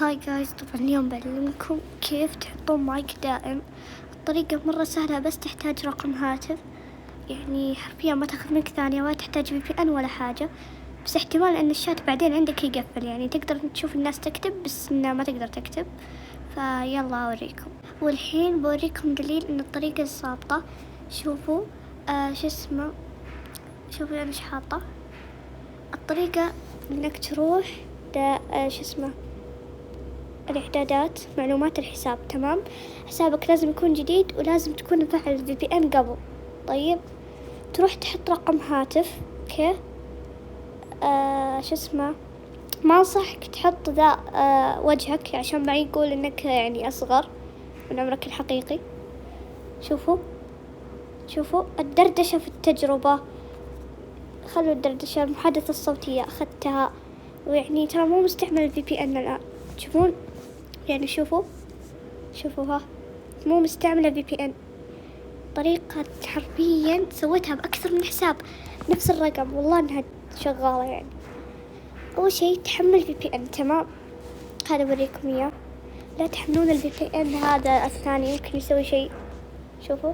هاي جايز، طبعا اليوم بعلمكم كيف تحطون مايك دائم. الطريقة مرة سهلة، بس تحتاج رقم هاتف، يعني حرفيا ما تاخذ منك ثانية، ولا تحتاج VPN ولا حاجة. بس احتمال ان الشات بعدين عندك يقفل، يعني تقدر تشوف الناس تكتب بس انها ما تقدر تكتب. فيلا اوريكم. والحين بوريكم دليل ان الطريقة الضابطة. شوفوا شو اسمه، شوفوا انا ايش حاطة. الطريقة انك تروح شو اسمه الإعدادات، معلومات الحساب، تمام. حسابك لازم يكون جديد، ولازم تكون مفعل VPN قبل. طيب، تروح تحط رقم هاتف، اوكي. شو اسمه، ما انصحك تحط ذا وجهك، عشان ما يقول انك يعني اصغر من عمرك الحقيقي. شوفوا الدردشة في التجربة، خلوا الدردشة. المحادثة الصوتية أخذتها، ويعني ترى مو مستعمل VPN الآن، تشوفون يعني. شوفوا ها، مو مستعملة VPN. طريقة حرفيا سويتها بأكثر من حساب، نفس الرقم، والله انها شغالة يعني. أول شي تحمل VPN، تمام. هذا بريكم إياه. لا تحملون VPN هذا الثاني، يمكن يسوي شيء. شوفوا،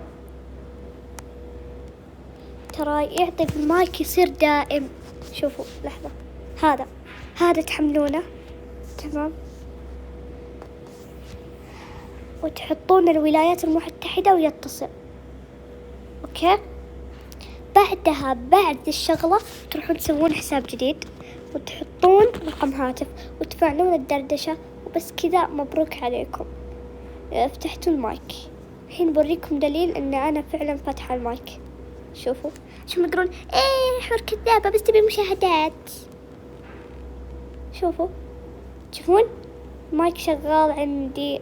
ترى يعطي المايك يصير دائم. شوفوا لحظة، هذا تحملونه، تمام. وتحطون الولايات المتحدة ويتصل، اوكي. بعدها بعد الشغلة تروحون تسوون حساب جديد، وتحطون رقم هاتف، وتفعلون الدردشة، وبس كذا. مبروك عليكم، فتحتوا المايك. الحين بوريكم دليل ان انا فعلا فاتحة المايك. شوفوا شو يقولون، ايه حور كذابة بس تبي مشاهدات. تشوفون المايك شغال عندي،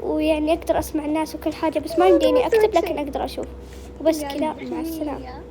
ويعني اقدر اسمع الناس وكل حاجة، بس ما يمديني اكتب، لكن اقدر اشوف. وبس كذا، مع السلامة.